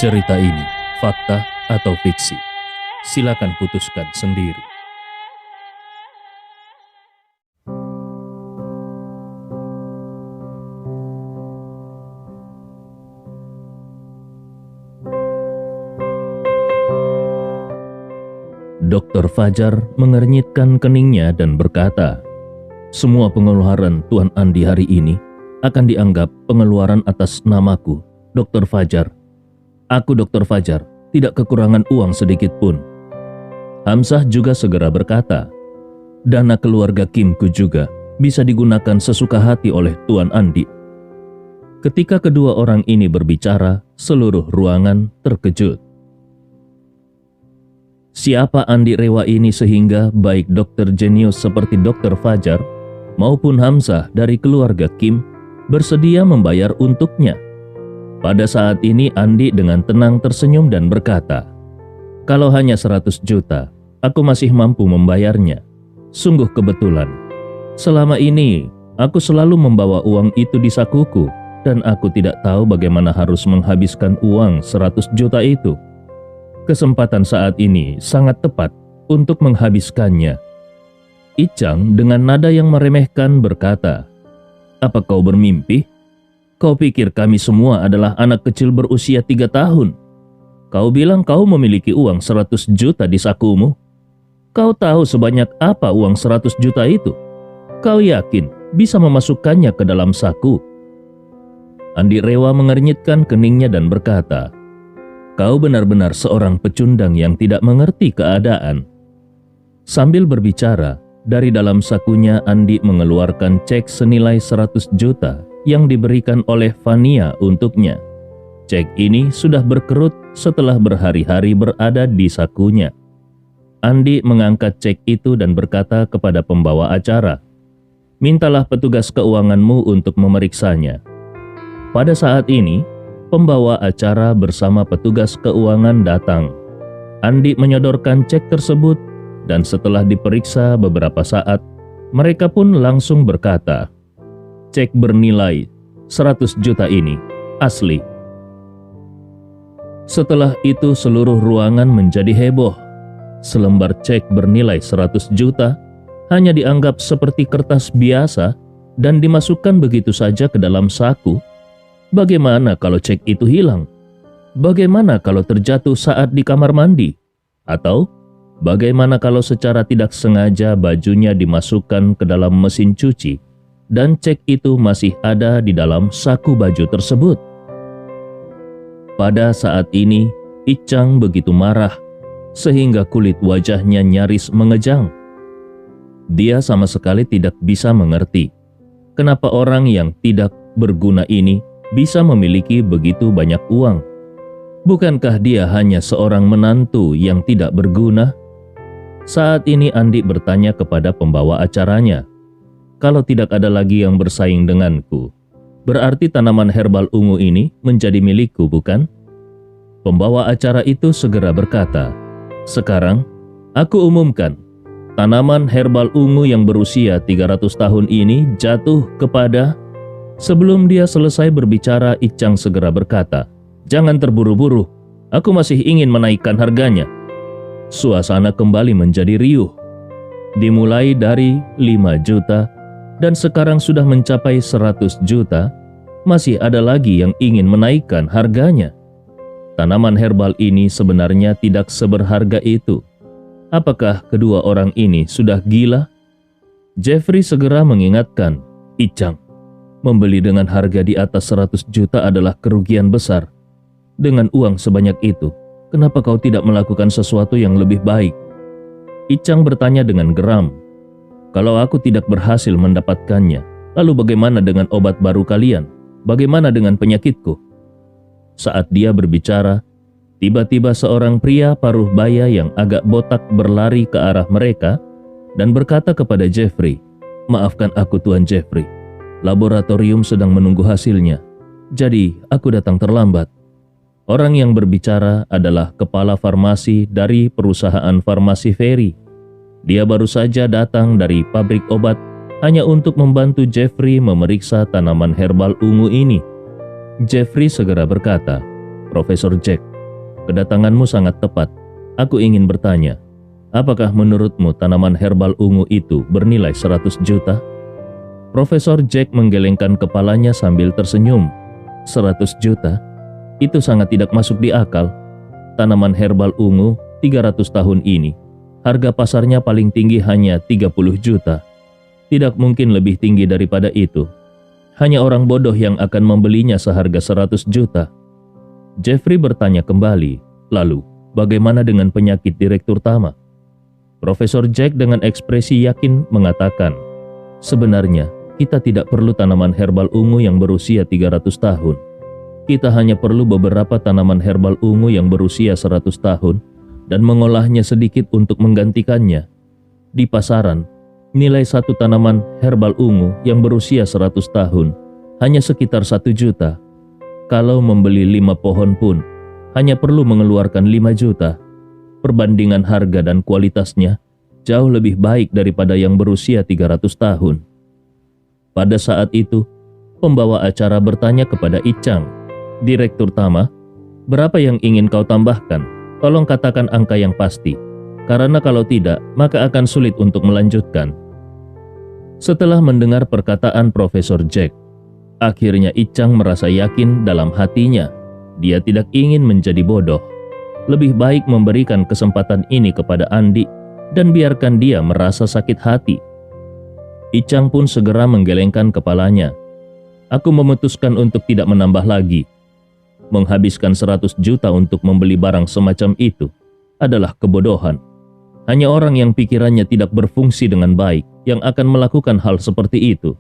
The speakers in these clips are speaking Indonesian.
Cerita ini fakta atau fiksi? Silakan putuskan sendiri. Dr. Fajar mengernyitkan keningnya dan berkata, "Semua pengeluaran Tuan Andi hari ini akan dianggap pengeluaran atas namaku, Dr. Fajar. Aku, Dr. Fajar, tidak kekurangan uang sedikit pun." Hamzah juga segera berkata, "Dana keluarga Kimku juga bisa digunakan sesuka hati oleh Tuan Andi." Ketika kedua orang ini berbicara, seluruh ruangan terkejut. Siapa Andi Rewa ini sehingga baik dokter jenius seperti Dr. Fajar maupun Hamzah dari keluarga Kim bersedia membayar untuknya? Pada saat ini Andi dengan tenang tersenyum dan berkata, "Kalau hanya 100 juta, aku masih mampu membayarnya. Sungguh kebetulan. Selama ini, aku selalu membawa uang itu di sakuku dan aku tidak tahu bagaimana harus menghabiskan uang 100 juta itu. Kesempatan saat ini sangat tepat untuk menghabiskannya." Icang dengan nada yang meremehkan berkata, "Apa kau bermimpi? Kau pikir kami semua adalah anak kecil berusia 3 tahun? Kau bilang kau memiliki uang 100 juta di sakumu? Kau tahu sebanyak apa uang 100 juta itu? Kau yakin bisa memasukkannya ke dalam saku?" Andi Rewa mengernyitkan keningnya dan berkata, "Kau benar-benar seorang pecundang yang tidak mengerti keadaan." Sambil berbicara, dari dalam sakunya Andi mengeluarkan cek senilai 100 juta yang diberikan oleh Fania untuknya. Cek ini sudah berkerut setelah berhari-hari berada di sakunya. Andi mengangkat cek itu dan berkata kepada pembawa acara, "Mintalah petugas keuanganmu untuk memeriksanya." Pada saat ini, pembawa acara bersama petugas keuangan datang. Andi menyodorkan cek tersebut dan setelah diperiksa beberapa saat, mereka pun langsung berkata, "Cek bernilai 100 juta ini asli." Setelah itu seluruh ruangan menjadi heboh. Selembar cek bernilai 100 juta hanya dianggap seperti kertas biasa dan dimasukkan begitu saja ke dalam saku. Bagaimana kalau cek itu hilang? Bagaimana kalau terjatuh saat di kamar mandi? Atau bagaimana kalau secara tidak sengaja bajunya dimasukkan ke dalam mesin cuci dan cek itu masih ada di dalam saku baju tersebut? Pada saat ini, Icang begitu marah sehingga kulit wajahnya nyaris mengejang. Dia sama sekali tidak bisa mengerti kenapa orang yang tidak berguna ini bisa memiliki begitu banyak uang. Bukankah dia hanya seorang menantu yang tidak berguna? Saat ini Andi bertanya kepada pembawa acaranya, "Kalau tidak ada lagi yang bersaing denganku, berarti tanaman herbal ungu ini menjadi milikku, bukan?" Pembawa acara itu segera berkata, "Sekarang aku umumkan, tanaman herbal ungu yang berusia 300 tahun ini jatuh kepada..." Sebelum dia selesai berbicara, Icang segera berkata, "Jangan terburu-buru, aku masih ingin menaikkan harganya." Suasana kembali menjadi riuh. Dimulai dari 5 juta dan sekarang sudah mencapai 100 juta, masih ada lagi yang ingin menaikkan harganya. Tanaman herbal ini sebenarnya tidak seberharga itu. Apakah kedua orang ini sudah gila? Jeffrey segera mengingatkan, "Icang, membeli dengan harga di atas 100 juta adalah kerugian besar. Dengan uang sebanyak itu, kenapa kau tidak melakukan sesuatu yang lebih baik?" Icang bertanya dengan geram, "Kalau aku tidak berhasil mendapatkannya, lalu bagaimana dengan obat baru kalian? Bagaimana dengan penyakitku?" Saat dia berbicara, tiba-tiba seorang pria paruh baya yang agak botak berlari ke arah mereka dan berkata kepada Jeffrey, "Maafkan aku, Tuan Jeffrey. Laboratorium sedang menunggu hasilnya, jadi aku datang terlambat." Orang yang berbicara adalah kepala farmasi dari perusahaan farmasi Ferry. Dia baru saja datang dari pabrik obat hanya untuk membantu Jeffrey memeriksa tanaman herbal ungu ini. Jeffrey segera berkata, "Profesor Jack, kedatanganmu sangat tepat. Aku ingin bertanya, apakah menurutmu tanaman herbal ungu itu bernilai 100 juta? Profesor Jack menggelengkan kepalanya sambil tersenyum. 100 juta? Itu sangat tidak masuk di akal. Tanaman herbal ungu 300 tahun ini, harga pasarnya paling tinggi hanya 30 juta. Tidak mungkin lebih tinggi daripada itu. Hanya orang bodoh yang akan membelinya seharga 100 juta. Jeffrey bertanya kembali, lalu bagaimana dengan penyakit Direktur Tama? Profesor Jack dengan ekspresi yakin mengatakan, sebenarnya kita tidak perlu tanaman herbal ungu yang berusia 300 tahun. Kita hanya perlu beberapa tanaman herbal ungu yang berusia 100 tahun dan mengolahnya sedikit untuk menggantikannya. Di pasaran, nilai satu tanaman herbal ungu yang berusia 100 tahun hanya sekitar 1 juta. Kalau membeli 5 pohon pun hanya perlu mengeluarkan 5 juta. Perbandingan harga dan kualitasnya jauh lebih baik daripada yang berusia 300 tahun. Pada saat itu, pembawa acara bertanya kepada Ichang, Direktur Tama, berapa yang ingin kau tambahkan? Tolong katakan angka yang pasti, karena kalau tidak, maka akan sulit untuk melanjutkan. Setelah mendengar perkataan Profesor Jack, akhirnya Ichang merasa yakin dalam hatinya. Dia tidak ingin menjadi bodoh. Lebih baik memberikan kesempatan ini kepada Andi dan biarkan dia merasa sakit hati. Ichang pun segera menggelengkan kepalanya. Aku memutuskan untuk tidak menambah lagi. Menghabiskan 100 juta untuk membeli barang semacam itu adalah kebodohan. Hanya orang yang pikirannya tidak berfungsi dengan baik yang akan melakukan hal seperti itu.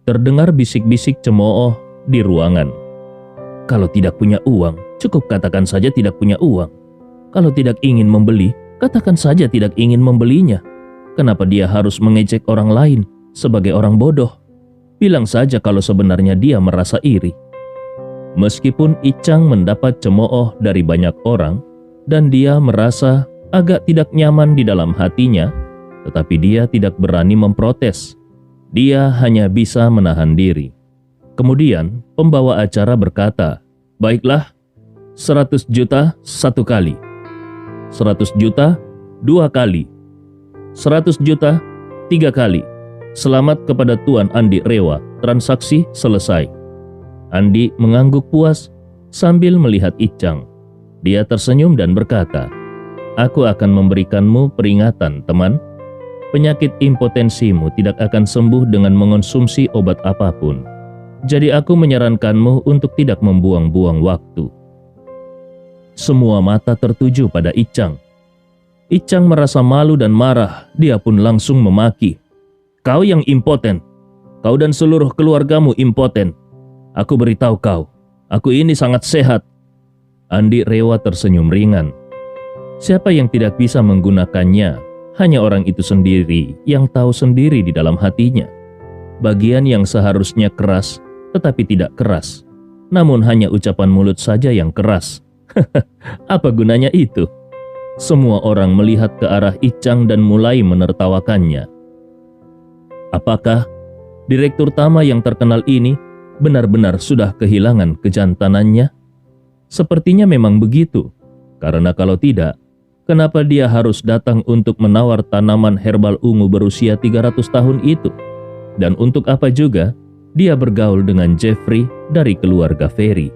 Terdengar bisik-bisik cemooh di ruangan. Kalau tidak punya uang, cukup katakan saja tidak punya uang. Kalau tidak ingin membeli, katakan saja tidak ingin membelinya. Kenapa dia harus mengejek orang lain sebagai orang bodoh? Bilang saja kalau sebenarnya dia merasa iri. Meskipun Ichang mendapat cemooh dari banyak orang dan dia merasa agak tidak nyaman di dalam hatinya, tetapi dia tidak berani memprotes. Dia hanya bisa menahan diri. Kemudian pembawa acara berkata, baiklah, 100 juta 1 kali, 100 juta 2 kali, 100 juta 3 kali. Selamat kepada Tuan Andi Rewa, transaksi selesai. Andi mengangguk puas sambil melihat Ichang. Dia tersenyum dan berkata, aku akan memberikanmu peringatan, teman. Penyakit impotensimu tidak akan sembuh dengan mengonsumsi obat apapun. Jadi aku menyarankanmu untuk tidak membuang-buang waktu. Semua mata tertuju pada Ichang. Ichang merasa malu dan marah. Dia pun langsung memaki. Kau yang impoten. Kau dan seluruh keluargamu impoten. Aku beritahu kau, aku ini sangat sehat. Andi Rewa tersenyum ringan. Siapa yang tidak bisa menggunakannya? Hanya orang itu sendiri yang tahu sendiri di dalam hatinya. Bagian yang seharusnya keras, tetapi tidak keras. Namun hanya ucapan mulut saja yang keras. Apa gunanya itu? Semua orang melihat ke arah Ichang dan mulai menertawakannya. Apakah Direktur Tama yang terkenal ini benar-benar sudah kehilangan kejantanannya? Sepertinya memang begitu. Karena kalau tidak, kenapa dia harus datang untuk menawar tanaman herbal ungu berusia 300 tahun itu? Dan untuk apa juga dia bergaul dengan Jeffrey dari keluarga Ferry?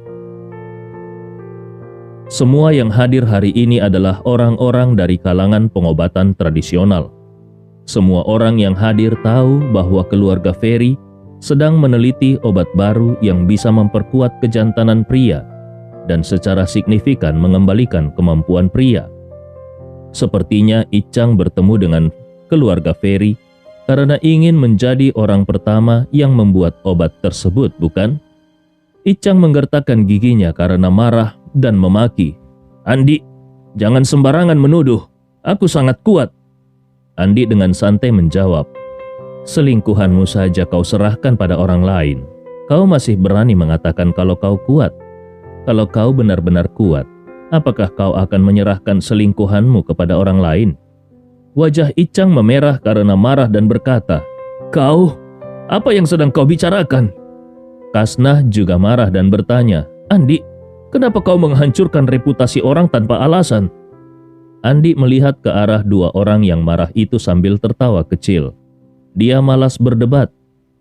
Semua yang hadir hari ini adalah orang-orang dari kalangan pengobatan tradisional. Semua orang yang hadir tahu bahwa keluarga Ferry sedang meneliti obat baru yang bisa memperkuat kejantanan pria dan secara signifikan mengembalikan kemampuan pria. Sepertinya Ichang bertemu dengan keluarga Ferry karena ingin menjadi orang pertama yang membuat obat tersebut, bukan? Ichang menggertakkan giginya karena marah dan memaki. Andi, jangan sembarangan menuduh. Aku sangat kuat. Andi dengan santai menjawab, selingkuhanmu saja kau serahkan pada orang lain. Kau masih berani mengatakan kalau kau kuat. Kalau kau benar-benar kuat, apakah kau akan menyerahkan selingkuhanmu kepada orang lain? Wajah Ichang memerah karena marah dan berkata, kau, apa yang sedang kau bicarakan? Kasnah juga marah dan bertanya, Andi, Kenapa kau menghancurkan reputasi orang tanpa alasan? Andi melihat ke arah dua orang yang marah itu sambil tertawa kecil. Dia malas berdebat,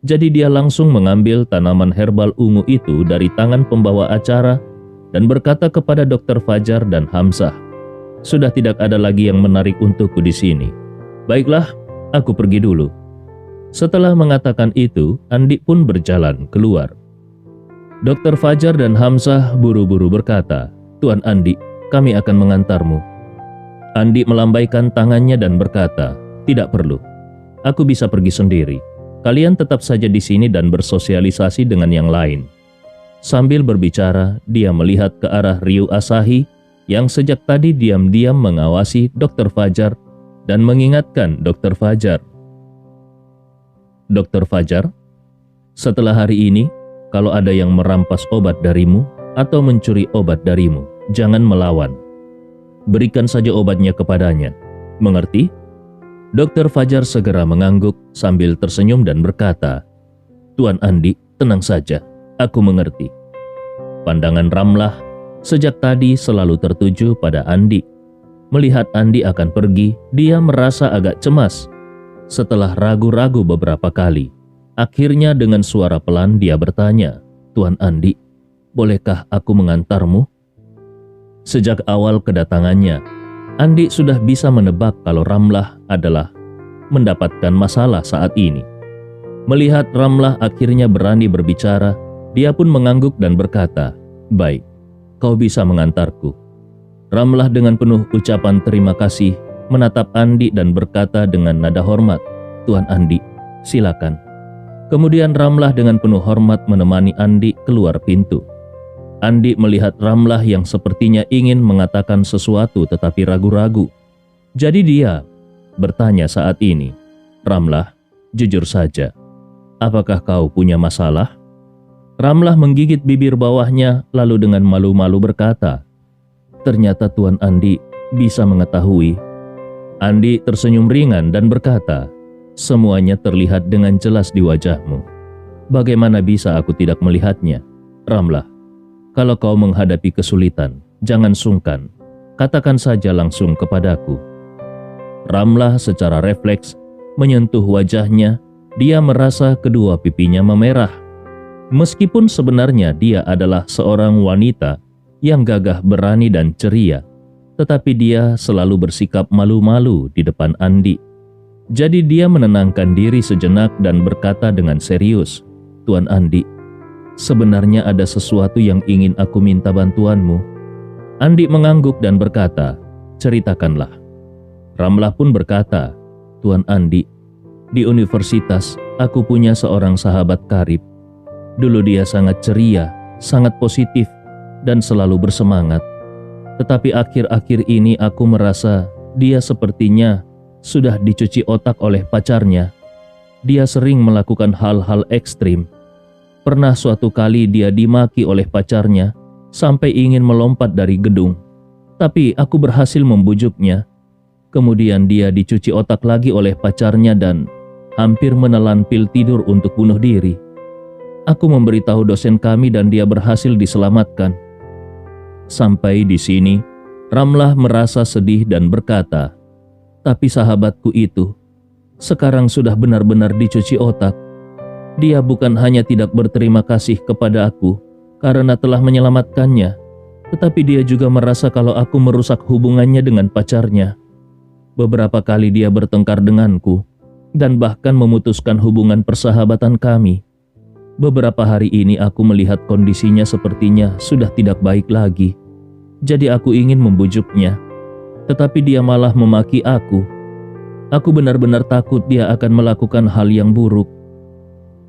jadi dia langsung mengambil tanaman herbal ungu itu dari tangan pembawa acara dan berkata kepada Dr. Fajar dan Hamzah, "Sudah tidak ada lagi yang menarik untukku di sini. Baiklah, aku pergi dulu." Setelah mengatakan itu, Andi pun berjalan keluar. Dr. Fajar dan Hamzah buru-buru berkata, "Tuan Andi, kami akan mengantarmu." Andi melambaikan tangannya dan berkata, "Tidak perlu. Aku bisa pergi sendiri. Kalian tetap saja di sini dan bersosialisasi dengan yang lain." Sambil berbicara, dia melihat ke arah Ryu Asahi yang sejak tadi diam-diam mengawasi Dr. Fajar dan mengingatkan Dr. Fajar. "Dr. Fajar, setelah hari ini, kalau ada yang merampas obat darimu atau mencuri obat darimu, jangan melawan. Berikan saja obatnya kepadanya. Mengerti?" Dr. Fajar segera mengangguk sambil tersenyum dan berkata, "Tuan Andi, tenang saja, aku mengerti." Pandangan Ramlah sejak tadi selalu tertuju pada Andi. Melihat Andi akan pergi, dia merasa agak cemas. Setelah ragu-ragu beberapa kali, akhirnya dengan suara pelan dia bertanya, "Tuan Andi, bolehkah aku mengantarmu?" Sejak awal kedatangannya, Andi sudah bisa menebak kalau Ramlah adalah mendapatkan masalah saat ini. Melihat Ramlah akhirnya berani berbicara, dia pun mengangguk dan berkata, "Baik, kau bisa mengantarku." Ramlah dengan penuh ucapan terima kasih menatap Andi dan berkata dengan nada hormat, "Tuan Andi, silakan." Kemudian Ramlah dengan penuh hormat menemani Andi keluar pintu. Andi melihat Ramlah yang sepertinya ingin mengatakan sesuatu tetapi ragu-ragu. Jadi dia bertanya saat ini, "Ramlah, jujur saja, apakah kau punya masalah?" Ramlah menggigit bibir bawahnya lalu dengan malu-malu berkata, "Ternyata Tuan Andi bisa mengetahui." Andi tersenyum ringan dan berkata, "Semuanya terlihat dengan jelas di wajahmu. Bagaimana bisa aku tidak melihatnya? Ramlah, kalau kau menghadapi kesulitan, jangan sungkan. Katakan saja langsung kepadaku." Ramlah secara refleks menyentuh wajahnya. Dia merasa kedua pipinya memerah. Meskipun sebenarnya dia adalah seorang wanita yang gagah berani dan ceria, tetapi dia selalu bersikap malu-malu di depan Andi. Jadi dia menenangkan diri sejenak dan berkata dengan serius, "Tuan Andi, sebenarnya ada sesuatu yang ingin aku minta bantuanmu." Andi mengangguk dan berkata, "Ceritakanlah." Ramlah pun berkata, "Tuan Andi, di universitas aku punya seorang sahabat karib. Dulu dia sangat ceria, sangat positif, dan selalu bersemangat. Tetapi akhir-akhir ini aku merasa dia sepertinya sudah dicuci otak oleh pacarnya. Dia sering melakukan hal-hal ekstrim. Pernah suatu kali dia dimaki oleh pacarnya sampai ingin melompat dari gedung. Tapi aku berhasil membujuknya. Kemudian dia dicuci otak lagi oleh pacarnya dan hampir menelan pil tidur untuk bunuh diri. Aku memberitahu dosen kami dan dia berhasil diselamatkan." Sampai di sini, Ramlah merasa sedih dan berkata, "Tapi sahabatku itu sekarang sudah benar-benar dicuci otak. Dia bukan hanya tidak berterima kasih kepada aku karena telah menyelamatkannya, tetapi dia juga merasa kalau aku merusak hubungannya dengan pacarnya. Beberapa kali dia bertengkar denganku dan bahkan memutuskan hubungan persahabatan kami. Beberapa hari ini aku melihat kondisinya sepertinya sudah tidak baik lagi. Jadi aku ingin membujuknya, tetapi dia malah memaki aku. Aku benar-benar takut dia akan melakukan hal yang buruk."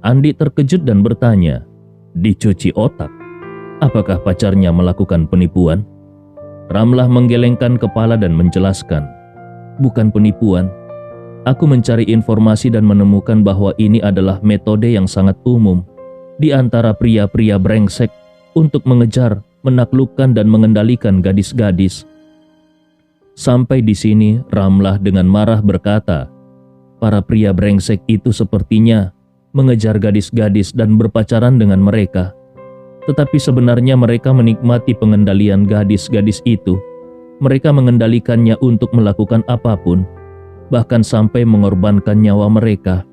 Andi terkejut dan bertanya, "Dicuci otak? Apakah pacarnya melakukan penipuan?" Ramlah menggelengkan kepala dan menjelaskan, "Bukan penipuan. Aku mencari informasi dan menemukan bahwa ini adalah metode yang sangat umum di antara pria-pria brengsek untuk mengejar, menaklukkan dan mengendalikan gadis-gadis." Sampai di sini Ramlah dengan marah berkata, "Para pria brengsek itu sepertinya mengejar gadis-gadis dan berpacaran dengan mereka. Tetapi sebenarnya mereka menikmati pengendalian gadis-gadis itu. Mereka mengendalikannya untuk melakukan apapun, bahkan sampai mengorbankan nyawa mereka.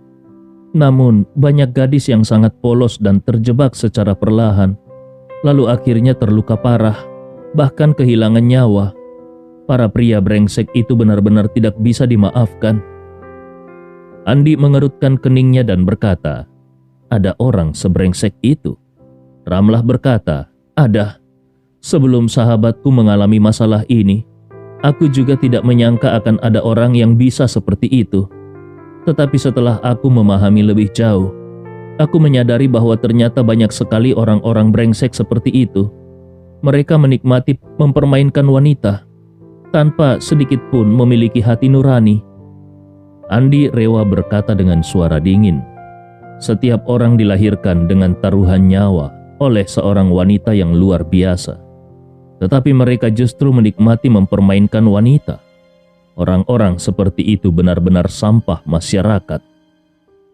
Namun, banyak gadis yang sangat polos dan terjebak secara perlahan, lalu akhirnya terluka parah, bahkan kehilangan nyawa. Para pria brengsek itu benar-benar tidak bisa dimaafkan. Andi mengerutkan keningnya dan berkata, "Ada orang sebrengsek itu?" Ramlah berkata, "Ada. Sebelum sahabatku mengalami masalah ini, aku juga tidak menyangka akan ada orang yang bisa seperti itu. Tetapi setelah aku memahami lebih jauh, aku menyadari bahwa ternyata banyak sekali orang-orang brengsek seperti itu. Mereka menikmati mempermainkan wanita, tanpa sedikit pun memiliki hati nurani." Andi Rewa berkata dengan suara dingin, "Setiap orang dilahirkan dengan taruhan nyawa oleh seorang wanita yang luar biasa. Tetapi mereka justru menikmati mempermainkan wanita. Orang-orang seperti itu benar-benar sampah masyarakat."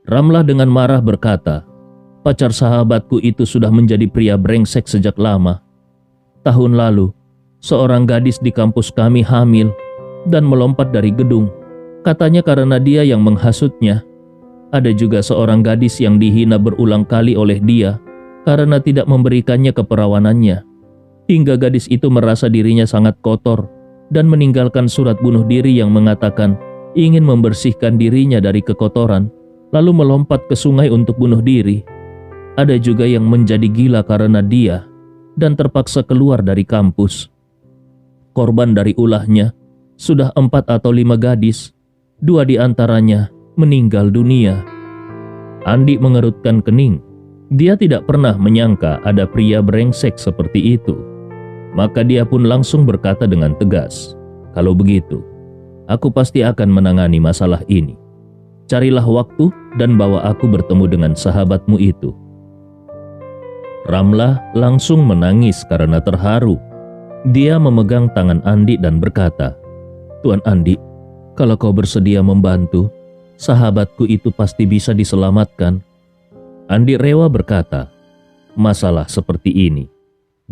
Ramlah dengan marah berkata, "Pacar sahabatku itu sudah menjadi pria brengsek sejak lama. Tahun lalu, seorang gadis di kampus kami hamil dan melompat dari gedung. Katanya karena dia yang menghasutnya. Ada juga seorang gadis yang dihina berulang kali oleh dia karena tidak memberikannya keperawanannya. Hingga gadis itu merasa dirinya sangat kotor dan meninggalkan surat bunuh diri yang mengatakan ingin membersihkan dirinya dari kekotoran, lalu melompat ke sungai untuk bunuh diri. Ada juga yang menjadi gila karena dia dan terpaksa keluar dari kampus. Korban dari ulahnya sudah 4 atau 5 gadis, 2 di antaranya meninggal dunia." Andi mengerutkan kening. Dia tidak pernah menyangka ada pria brengsek seperti itu. Maka dia pun langsung berkata dengan tegas, "Kalau begitu, aku pasti akan menangani masalah ini. Carilah waktu dan bawa aku bertemu dengan sahabatmu itu." Ramlah langsung menangis karena terharu. Dia memegang tangan Andi dan berkata, "Tuan Andi, kalau kau bersedia membantu, sahabatku itu pasti bisa diselamatkan." Andi Rewa berkata, "Masalah seperti ini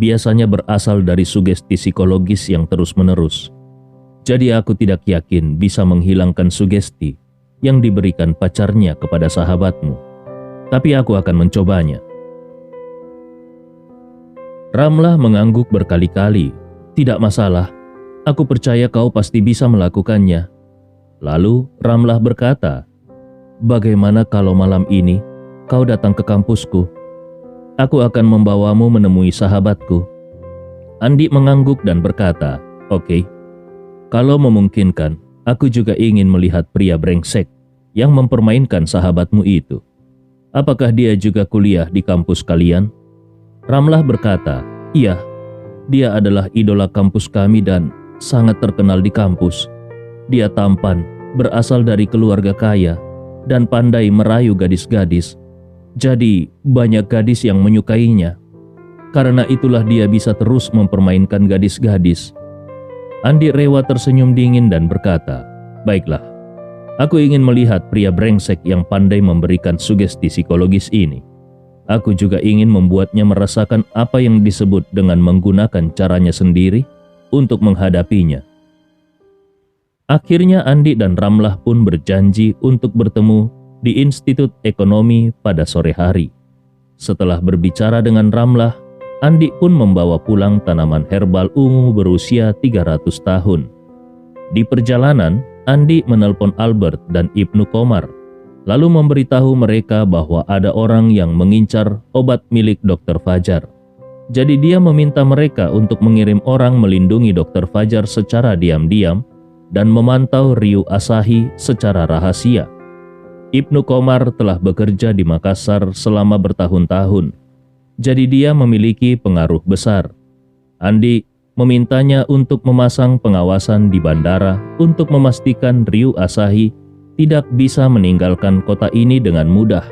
biasanya berasal dari sugesti psikologis yang terus-menerus. Jadi aku tidak yakin bisa menghilangkan sugesti yang diberikan pacarnya kepada sahabatmu. Tapi aku akan mencobanya." Ramlah mengangguk berkali-kali. "Tidak masalah, aku percaya kau pasti bisa melakukannya." Lalu Ramlah berkata, "Bagaimana kalau malam ini kau datang ke kampusku? Aku akan membawamu menemui sahabatku." Andi mengangguk dan berkata, "Oke. Kalau memungkinkan, aku juga ingin melihat pria brengsek yang mempermainkan sahabatmu itu. Apakah dia juga kuliah di kampus kalian?" Ramlah berkata, "Iya, dia adalah idola kampus kami dan sangat terkenal di kampus. Dia tampan, berasal dari keluarga kaya, dan pandai merayu gadis-gadis. Jadi banyak gadis yang menyukainya. Karena itulah dia bisa terus mempermainkan gadis-gadis." Andi Rewa tersenyum dingin dan berkata, "Baiklah, aku ingin melihat pria brengsek yang pandai memberikan sugesti psikologis ini. Aku juga ingin membuatnya merasakan apa yang disebut dengan menggunakan caranya sendiri untuk menghadapinya." Akhirnya Andi dan Ramlah pun berjanji untuk bertemu di Institut Ekonomi pada sore hari. Setelah berbicara dengan Ramlah, Andi pun membawa pulang tanaman herbal ungu berusia 300 tahun. Di perjalanan, Andi menelpon Albert dan Ibnu Komar, lalu memberitahu mereka bahwa ada orang yang mengincar obat milik Dr. Fajar. Jadi dia meminta mereka untuk mengirim orang melindungi Dr. Fajar secara diam-diam dan memantau Ryu Asahi secara rahasia. Ibnu Komar telah bekerja di Makassar selama bertahun-tahun, jadi dia memiliki pengaruh besar. Andi memintanya untuk memasang pengawasan di bandara untuk memastikan Ryu Asahi tidak bisa meninggalkan kota ini dengan mudah.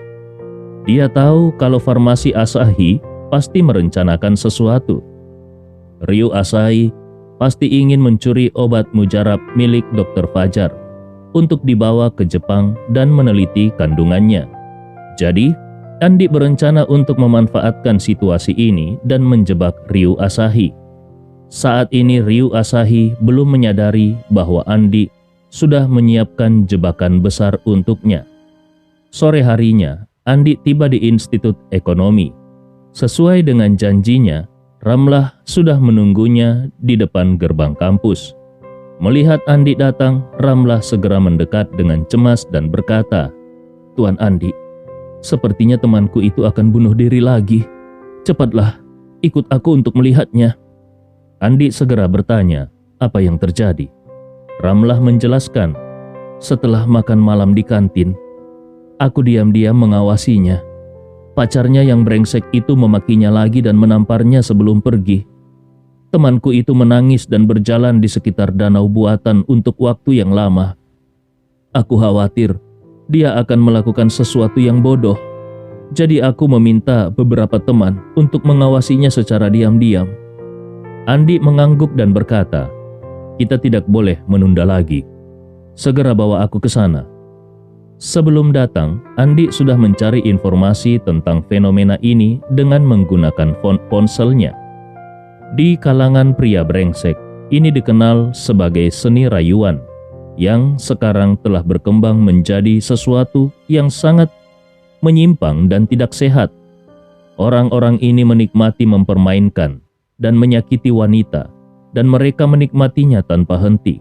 Dia tahu kalau farmasi Asahi pasti merencanakan sesuatu. Ryu Asahi pasti ingin mencuri obat mujarab milik Dr. Fajar untuk dibawa ke Jepang dan meneliti kandungannya. Jadi, Andi berencana untuk memanfaatkan situasi ini dan menjebak Ryu Asahi. Saat ini Ryu Asahi belum menyadari bahwa Andi sudah menyiapkan jebakan besar untuknya. Sore harinya, Andi tiba di Institut Ekonomi. Sesuai dengan janjinya, Ramlah sudah menunggunya di depan gerbang kampus. Melihat Andi datang, Ramlah segera mendekat dengan cemas dan berkata, "Tuan Andi, sepertinya temanku itu akan bunuh diri lagi. Cepatlah, ikut aku untuk melihatnya." Andi segera bertanya, "Apa yang terjadi?" Ramlah menjelaskan, "Setelah makan malam di kantin, aku diam-diam mengawasinya. Pacarnya yang brengsek itu memakinya lagi dan menamparnya sebelum pergi. Temanku itu menangis dan berjalan di sekitar danau buatan untuk waktu yang lama. Aku khawatir dia akan melakukan sesuatu yang bodoh. Jadi aku meminta beberapa teman untuk mengawasinya secara diam-diam." Andi mengangguk dan berkata, "Kita tidak boleh menunda lagi. Segera bawa aku ke sana." Sebelum datang, Andi sudah mencari informasi tentang fenomena ini dengan menggunakan ponselnya. Di kalangan pria brengsek, ini dikenal sebagai seni rayuan, yang sekarang telah berkembang menjadi sesuatu yang sangat menyimpang dan tidak sehat. Orang-orang ini menikmati mempermainkan dan menyakiti wanita, dan mereka menikmatinya tanpa henti.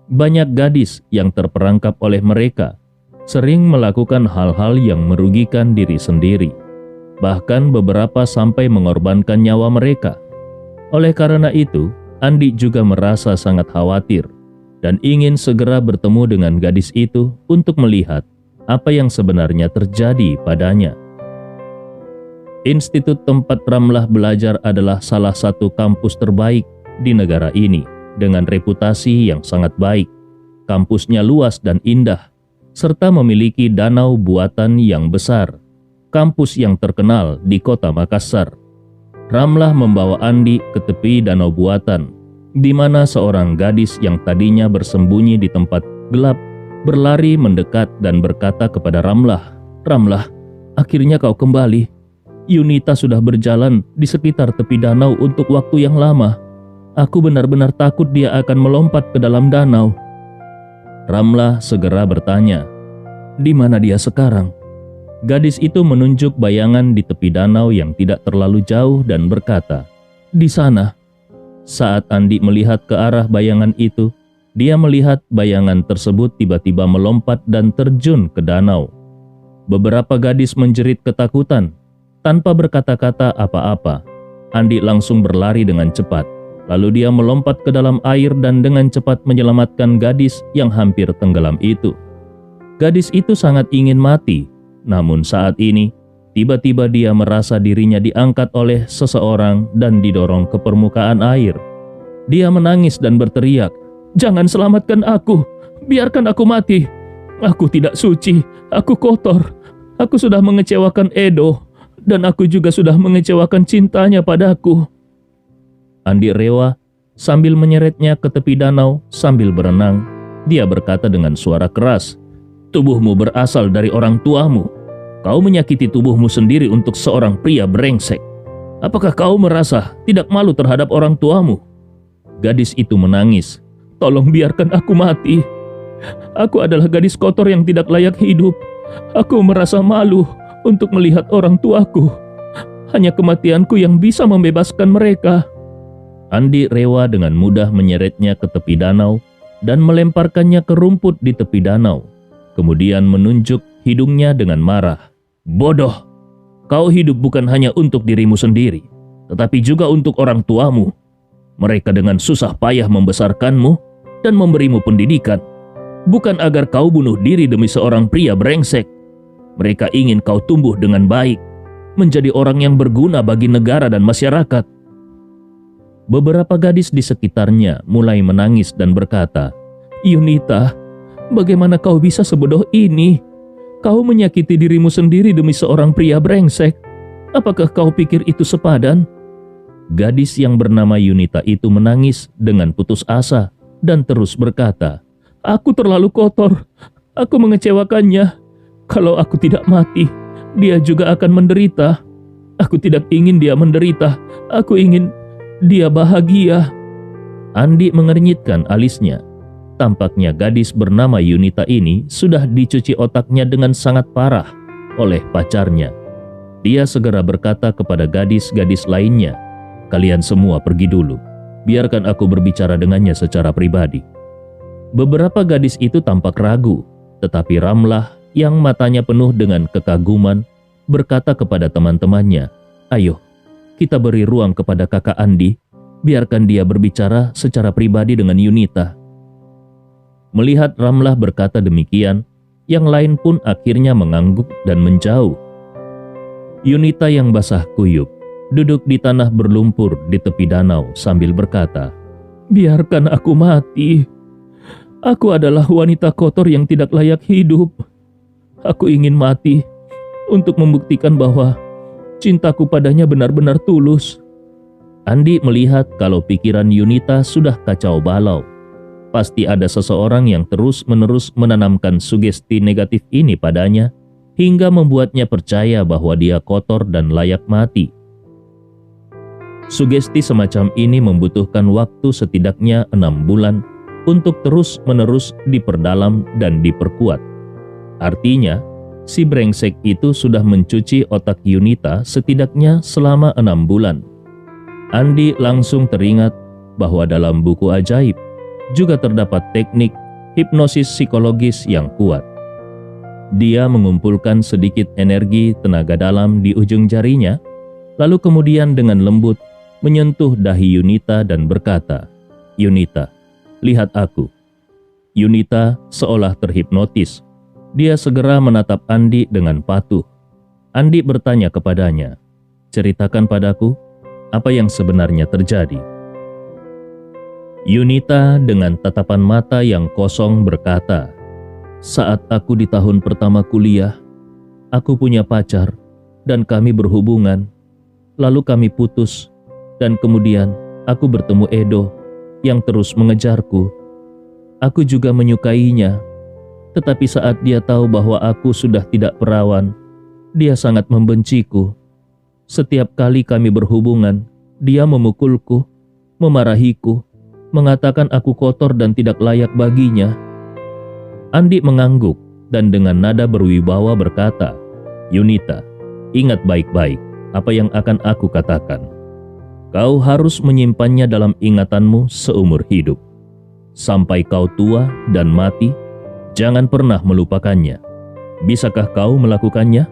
Banyak gadis yang terperangkap oleh mereka sering melakukan hal-hal yang merugikan diri sendiri. Bahkan beberapa sampai mengorbankan nyawa mereka. Oleh karena itu, Andi juga merasa sangat khawatir dan ingin segera bertemu dengan gadis itu untuk melihat apa yang sebenarnya terjadi padanya. Institut tempat Ramlah belajar adalah salah satu kampus terbaik di negara ini dengan reputasi yang sangat baik. Kampusnya luas dan indah, serta memiliki danau buatan yang besar, kampus yang terkenal di kota Makassar. Ramlah membawa Andi ke tepi danau buatan, di mana seorang gadis yang tadinya bersembunyi di tempat gelap berlari mendekat dan berkata kepada Ramlah, "Ramlah, akhirnya kau kembali. Yunita sudah berjalan di sekitar tepi danau untuk waktu yang lama. Aku benar-benar takut dia akan melompat ke dalam danau." Ramlah segera bertanya, "Di mana dia sekarang?" Gadis itu menunjuk bayangan di tepi danau yang tidak terlalu jauh dan berkata, "Di sana." Saat Andi melihat ke arah bayangan itu, dia melihat bayangan tersebut tiba-tiba melompat dan terjun ke danau. Beberapa gadis menjerit ketakutan. Tanpa berkata-kata apa-apa, Andi langsung berlari dengan cepat. Lalu dia melompat ke dalam air dan dengan cepat menyelamatkan gadis yang hampir tenggelam itu. Gadis itu sangat ingin mati, namun saat ini tiba-tiba dia merasa dirinya diangkat oleh seseorang dan didorong ke permukaan air. Dia menangis dan berteriak, "Jangan selamatkan aku, biarkan aku mati. Aku tidak suci, aku kotor. Aku sudah mengecewakan Edo, dan aku juga sudah mengecewakan cintanya padaku." Andi rewah sambil menyeretnya ke tepi danau sambil berenang. Dia berkata dengan suara keras, "Tubuhmu berasal dari orang tuamu. Kau menyakiti tubuhmu sendiri untuk seorang pria brengsek. Apakah kau merasa tidak malu terhadap orang tuamu?" Gadis itu menangis, "Tolong biarkan aku mati. Aku adalah gadis kotor yang tidak layak hidup. Aku merasa malu untuk melihat orang tuaku. Hanya kematianku yang bisa membebaskan mereka." Andi rewah dengan mudah menyeretnya ke tepi danau dan melemparkannya ke rumput di tepi danau. Kemudian menunjuk hidungnya dengan marah. "Bodoh, kau hidup bukan hanya untuk dirimu sendiri, tetapi juga untuk orang tuamu. Mereka dengan susah payah membesarkanmu dan memberimu pendidikan. Bukan agar kau bunuh diri demi seorang pria brengsek. Mereka ingin kau tumbuh dengan baik, menjadi orang yang berguna bagi negara dan masyarakat." Beberapa gadis di sekitarnya mulai menangis dan berkata, "Yunita, bagaimana kau bisa sebodoh ini? Kau menyakiti dirimu sendiri demi seorang pria brengsek. Apakah kau pikir itu sepadan?" Gadis yang bernama Yunita itu menangis dengan putus asa dan terus berkata, "Aku terlalu kotor. Aku mengecewakannya. Kalau aku tidak mati, dia juga akan menderita. Aku tidak ingin dia menderita. Aku ingin dia bahagia." Andi mengernyitkan alisnya. Tampaknya gadis bernama Yunita ini sudah dicuci otaknya dengan sangat parah oleh pacarnya. Dia segera berkata kepada gadis-gadis lainnya, "Kalian semua pergi dulu. Biarkan aku berbicara dengannya secara pribadi." Beberapa gadis itu tampak ragu, tetapi Ramlah yang matanya penuh dengan kekaguman berkata kepada teman-temannya, "Ayo, kita beri ruang kepada kakak Andi. Biarkan dia berbicara secara pribadi dengan Yunita." Melihat Ramlah berkata demikian, yang lain pun akhirnya mengangguk dan menjauh. Yunita yang basah kuyup duduk di tanah berlumpur di tepi danau sambil berkata, "Biarkan aku mati. Aku adalah wanita kotor yang tidak layak hidup. Aku ingin mati untuk membuktikan bahwa cintaku padanya benar-benar tulus." Andi melihat kalau pikiran Yunita sudah kacau balau. Pasti ada seseorang yang terus-menerus menanamkan sugesti negatif ini padanya hingga membuatnya percaya bahwa dia kotor dan layak mati. Sugesti semacam ini membutuhkan waktu setidaknya 6 bulan untuk terus-menerus diperdalam dan diperkuat. Artinya, si brengsek itu sudah mencuci otak Yunita setidaknya selama 6 bulan. Andi langsung teringat bahwa dalam buku ajaib juga terdapat teknik hipnosis psikologis yang kuat. Dia mengumpulkan sedikit energi tenaga dalam di ujung jarinya, lalu kemudian dengan lembut menyentuh dahi Yunita dan berkata, "Yunita, lihat aku." Yunita seolah terhipnotis. Dia segera menatap Andi dengan patuh. Andi bertanya kepadanya, "Ceritakan padaku, apa yang sebenarnya terjadi?" Yunita dengan tatapan mata yang kosong berkata, "Saat aku di tahun pertama kuliah, aku punya pacar dan kami berhubungan. Lalu kami putus dan kemudian aku bertemu Edo yang terus mengejarku. Aku juga menyukainya, tetapi saat dia tahu bahwa aku sudah tidak perawan, dia sangat membenciku. Setiap kali kami berhubungan, dia memukulku, memarahiku, mengatakan aku kotor dan tidak layak baginya." Andi mengangguk dan dengan nada berwibawa berkata, "Yunita, ingat baik-baik apa yang akan aku katakan. Kau harus menyimpannya dalam ingatanmu seumur hidup. Sampai kau tua dan mati, jangan pernah melupakannya. Bisakah kau melakukannya?"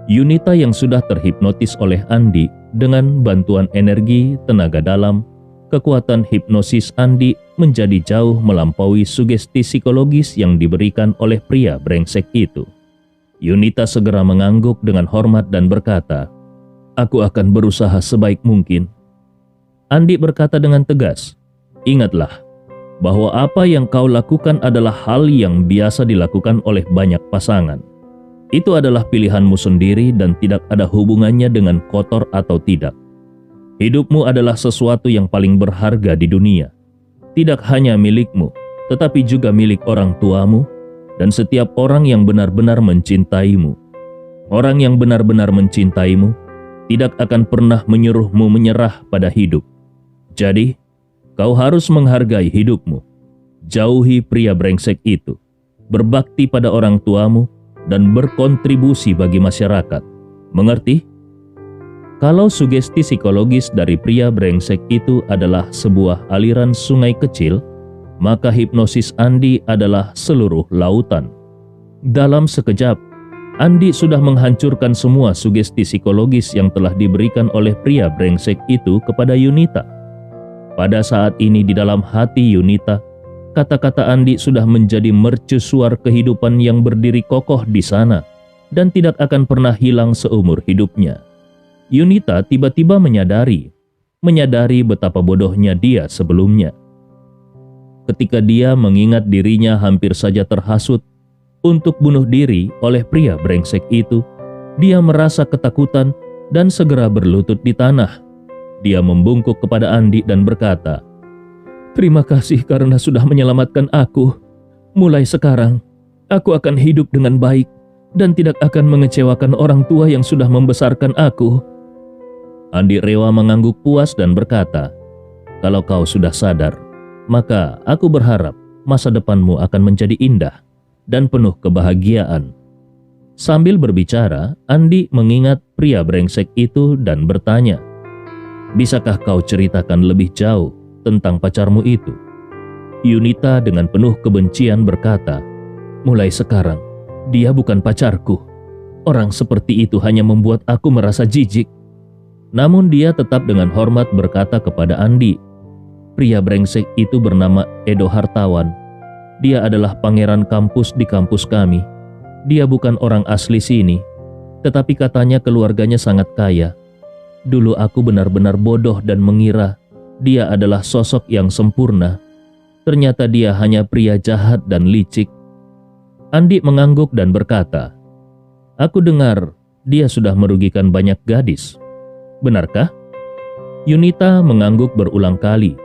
Yunita yang sudah terhipnotis oleh Andi dengan bantuan energi tenaga dalam, kekuatan hipnosis Andi menjadi jauh melampaui sugesti psikologis yang diberikan oleh pria brengsek itu. Yunita segera mengangguk dengan hormat dan berkata, "Aku akan berusaha sebaik mungkin." Andi berkata dengan tegas, "Ingatlah bahwa apa yang kau lakukan adalah hal yang biasa dilakukan oleh banyak pasangan. Itu adalah pilihanmu sendiri dan tidak ada hubungannya dengan kotor atau tidak. Hidupmu adalah sesuatu yang paling berharga di dunia. Tidak hanya milikmu, tetapi juga milik orang tuamu dan setiap orang yang benar-benar mencintaimu. Orang yang benar-benar mencintaimu tidak akan pernah menyuruhmu menyerah pada hidup. Jadi, kau harus menghargai hidupmu. Jauhi pria brengsek itu. Berbakti pada orang tuamu dan berkontribusi bagi masyarakat. Mengerti?" Kalau sugesti psikologis dari pria brengsek itu adalah sebuah aliran sungai kecil, maka hipnosis Andi adalah seluruh lautan. Dalam sekejap, Andi sudah menghancurkan semua sugesti psikologis yang telah diberikan oleh pria brengsek itu kepada Yunita. Pada saat ini di dalam hati Yunita, kata-kata Andi sudah menjadi mercusuar kehidupan yang berdiri kokoh di sana dan tidak akan pernah hilang seumur hidupnya. Yunita tiba-tiba menyadari betapa bodohnya dia sebelumnya. Ketika dia mengingat dirinya hampir saja terhasut untuk bunuh diri oleh pria brengsek itu, dia merasa ketakutan dan segera berlutut di tanah. Dia membungkuk kepada Andi dan berkata, "Terima kasih karena sudah menyelamatkan aku. Mulai sekarang, aku akan hidup dengan baik dan tidak akan mengecewakan orang tua yang sudah membesarkan aku." Andi Rewa mengangguk puas dan berkata, "Kalau kau sudah sadar, maka aku berharap masa depanmu akan menjadi indah dan penuh kebahagiaan." Sambil berbicara, Andi mengingat pria brengsek itu dan bertanya, "Bisakah kau ceritakan lebih jauh tentang pacarmu itu?" Yunita dengan penuh kebencian berkata, "Mulai sekarang, dia bukan pacarku. Orang seperti itu hanya membuat aku merasa jijik." Namun dia tetap dengan hormat berkata kepada Andi, "Pria brengsek itu bernama Edo Hartawan. Dia adalah pangeran kampus di kampus kami. Dia bukan orang asli sini, tetapi katanya keluarganya sangat kaya. Dulu aku benar-benar bodoh dan mengira dia adalah sosok yang sempurna. Ternyata dia hanya pria jahat dan licik." Andi mengangguk dan berkata, "Aku dengar dia sudah merugikan banyak gadis. Benarkah?" Yunita mengangguk berulang kali.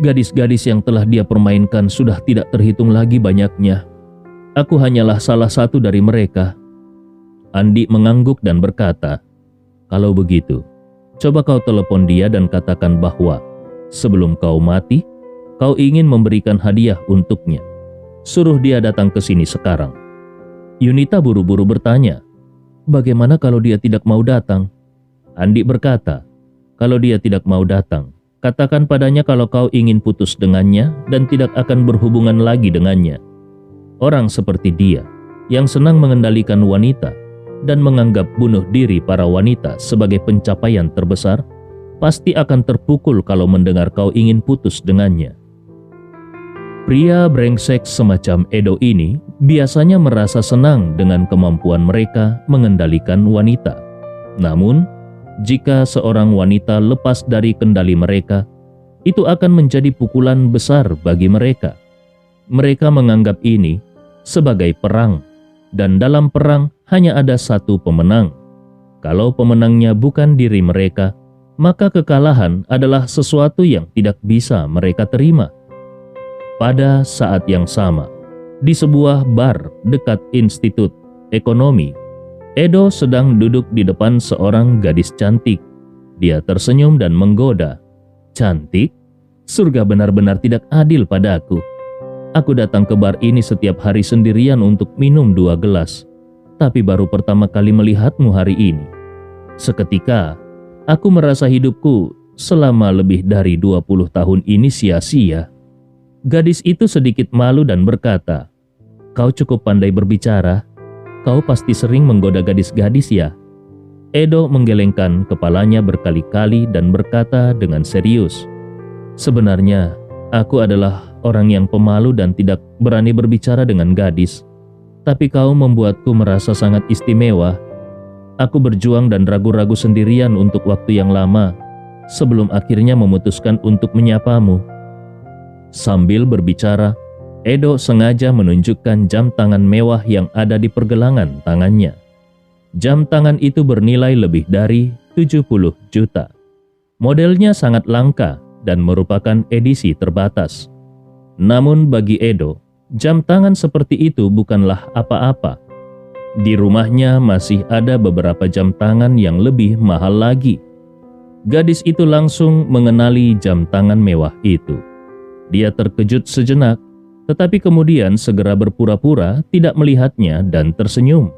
"Gadis-gadis yang telah dia permainkan sudah tidak terhitung lagi banyaknya. Aku hanyalah salah satu dari mereka." Andi mengangguk dan berkata, "Kalau begitu, coba kau telepon dia dan katakan bahwa sebelum kau mati, kau ingin memberikan hadiah untuknya. Suruh dia datang ke sini sekarang." Yunita buru-buru bertanya, "Bagaimana kalau dia tidak mau datang?" Andi berkata, "Kalau dia tidak mau datang, katakan padanya kalau kau ingin putus dengannya dan tidak akan berhubungan lagi dengannya. Orang seperti dia, yang senang mengendalikan wanita dan menganggap bunuh diri para wanita sebagai pencapaian terbesar, pasti akan terpukul kalau mendengar kau ingin putus dengannya." Pria brengsek semacam Edo ini biasanya merasa senang dengan kemampuan mereka mengendalikan wanita. Namun, jika seorang wanita lepas dari kendali mereka, itu akan menjadi pukulan besar bagi mereka. Mereka menganggap ini sebagai perang, dan dalam perang hanya ada satu pemenang. Kalau pemenangnya bukan diri mereka, maka kekalahan adalah sesuatu yang tidak bisa mereka terima. Pada saat yang sama, di sebuah bar dekat Institut Ekonomi, Edo sedang duduk di depan seorang gadis cantik. Dia tersenyum dan menggoda. "Cantik? Surga benar-benar tidak adil padaku. Aku datang ke bar ini setiap hari sendirian untuk minum 2 gelas, tapi baru pertama kali melihatmu hari ini. Seketika, aku merasa hidupku selama lebih dari 20 tahun ini sia-sia." Gadis itu sedikit malu dan berkata, "Kau cukup pandai berbicara. Kau pasti sering menggoda gadis-gadis ya?" Edo menggelengkan kepalanya berkali-kali dan berkata dengan serius, "Sebenarnya, aku adalah orang yang pemalu dan tidak berani berbicara dengan gadis. Tapi kau membuatku merasa sangat istimewa. Aku berjuang dan ragu-ragu sendirian untuk waktu yang lama, sebelum akhirnya memutuskan untuk menyapamu." Sambil berbicara, Edo sengaja menunjukkan jam tangan mewah yang ada di pergelangan tangannya. Jam tangan itu bernilai lebih dari 70 juta. Modelnya sangat langka dan merupakan edisi terbatas. Namun bagi Edo, jam tangan seperti itu bukanlah apa-apa. Di rumahnya masih ada beberapa jam tangan yang lebih mahal lagi. Gadis itu langsung mengenali jam tangan mewah itu. Dia terkejut sejenak, tetapi kemudian segera berpura-pura tidak melihatnya dan tersenyum.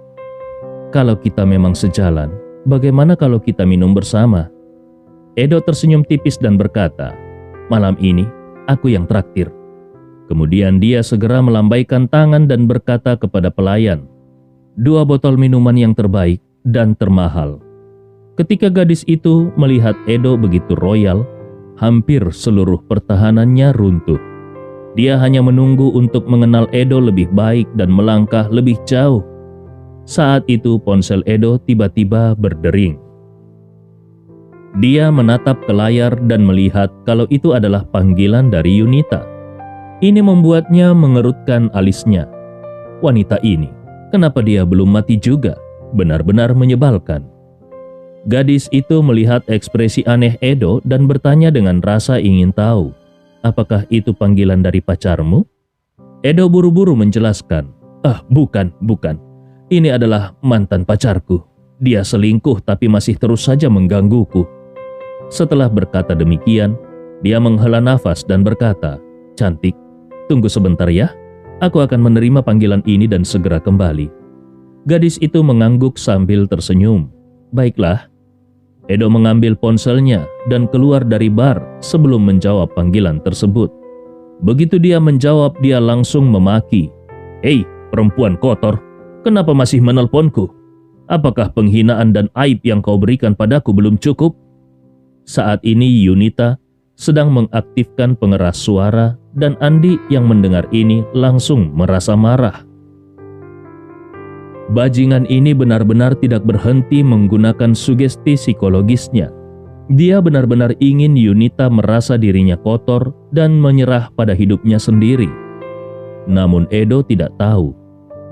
"Kalau kita memang sejalan, bagaimana kalau kita minum bersama?" Edo tersenyum tipis dan berkata, "Malam ini aku yang traktir." Kemudian dia segera melambaikan tangan dan berkata kepada pelayan, "2 botol minuman yang terbaik dan termahal." Ketika gadis itu melihat Edo begitu royal, hampir seluruh pertahanannya runtuh. Dia hanya menunggu untuk mengenal Edo lebih baik dan melangkah lebih jauh. Saat itu ponsel Edo tiba-tiba berdering. Dia menatap ke layar dan melihat kalau itu adalah panggilan dari Yunita. Ini membuatnya mengerutkan alisnya. Wanita ini, kenapa dia belum mati juga? Benar-benar menyebalkan. Gadis itu melihat ekspresi aneh Edo dan bertanya dengan rasa ingin tahu, "Apakah itu panggilan dari pacarmu?" Edo buru-buru menjelaskan, Bukan. Ini adalah mantan pacarku. Dia selingkuh tapi masih terus saja menggangguku. Setelah berkata demikian, dia menghela nafas dan berkata, "Cantik, tunggu sebentar ya. Aku akan menerima panggilan ini dan segera kembali." Gadis itu mengangguk sambil tersenyum. "Baiklah." Edo mengambil ponselnya dan keluar dari bar sebelum menjawab panggilan tersebut. Begitu dia menjawab, dia langsung memaki. "Hei, perempuan kotor, kenapa masih menelponku? Apakah penghinaan dan aib yang kau berikan padaku belum cukup?" Saat ini Yunita sedang mengaktifkan pengeras suara dan Andi yang mendengar ini langsung merasa marah. Bajingan ini benar-benar tidak berhenti menggunakan sugesti psikologisnya. Dia benar-benar ingin Yunita merasa dirinya kotor dan menyerah pada hidupnya sendiri. Namun Edo tidak tahu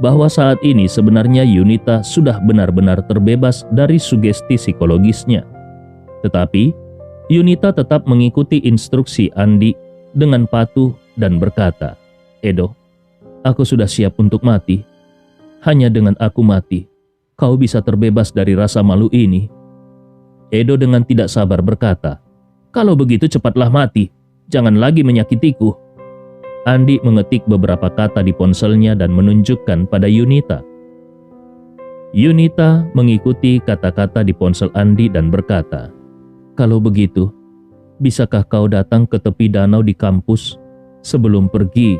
bahwa saat ini sebenarnya Yunita sudah benar-benar terbebas dari sugesti psikologisnya. Tetapi Yunita tetap mengikuti instruksi Andi dengan patuh dan berkata, "Edo, aku sudah siap untuk mati. Hanya dengan aku mati, kau bisa terbebas dari rasa malu ini." Edo dengan tidak sabar berkata, "Kalau begitu cepatlah mati, jangan lagi menyakitiku." Andi mengetik beberapa kata di ponselnya dan menunjukkan pada Yunita. Yunita mengikuti kata-kata di ponsel Andi dan berkata, "Kalau begitu, bisakah kau datang ke tepi danau di kampus? Sebelum pergi,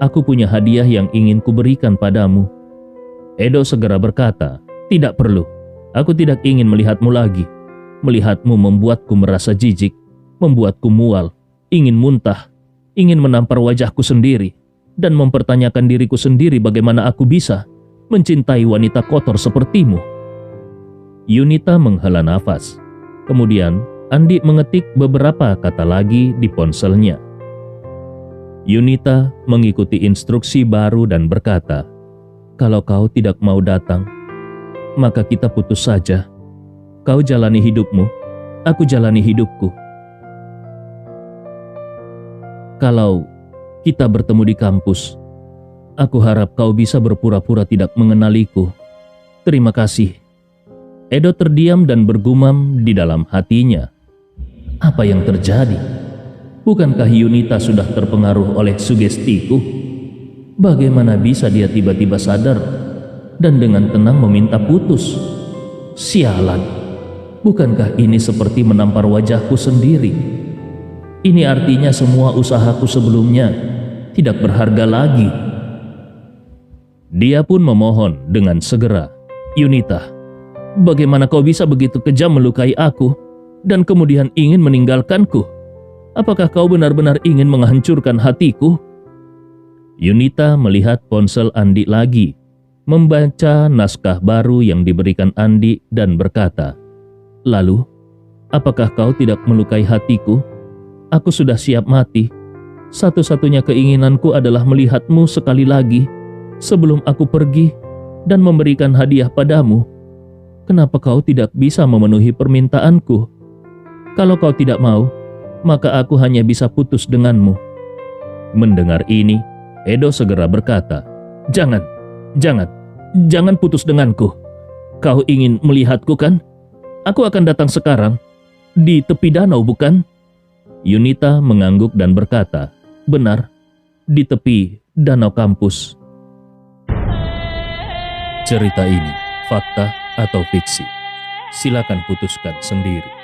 aku punya hadiah yang ingin kuberikan padamu." Edo segera berkata, "Tidak perlu, aku tidak ingin melihatmu lagi. Melihatmu membuatku merasa jijik, membuatku mual, ingin muntah, ingin menampar wajahku sendiri, dan mempertanyakan diriku sendiri bagaimana aku bisa mencintai wanita kotor sepertimu." Yunita menghela nafas. Kemudian Andi mengetik beberapa kata lagi di ponselnya. Yunita mengikuti instruksi baru dan berkata, "Kalau kau tidak mau datang, maka kita putus saja. Kau jalani hidupmu, aku jalani hidupku. Kalau kita bertemu di kampus, aku harap kau bisa berpura-pura tidak mengenaliku. Terima kasih." Edo terdiam dan bergumam di dalam hatinya. Apa yang terjadi? Bukankah Yunita sudah terpengaruh oleh sugestiku? Bagaimana bisa dia tiba-tiba sadar dan dengan tenang meminta putus? Sialan, bukankah ini seperti menampar wajahku sendiri? Ini artinya semua usahaku sebelumnya tidak berharga lagi. Dia pun memohon dengan segera, "Yunita, bagaimana kau bisa begitu kejam melukai aku dan kemudian ingin meninggalkanku? Apakah kau benar-benar ingin menghancurkan hatiku?" Yunita melihat ponsel Andi lagi, membaca naskah baru yang diberikan Andi dan berkata, "Lalu, apakah kau tidak melukai hatiku? Aku sudah siap mati. Satu-satunya keinginanku adalah melihatmu sekali lagi sebelum aku pergi dan memberikan hadiah padamu. Kenapa kau tidak bisa memenuhi permintaanku? Kalau kau tidak mau, maka aku hanya bisa putus denganmu." Mendengar ini, Edo segera berkata, Jangan putus denganku. Kau ingin melihatku kan? Aku akan datang sekarang. Di tepi danau bukan?" Yunita mengangguk dan berkata, "Benar, di tepi danau kampus." Cerita ini fakta atau fiksi? Silakan putuskan sendiri.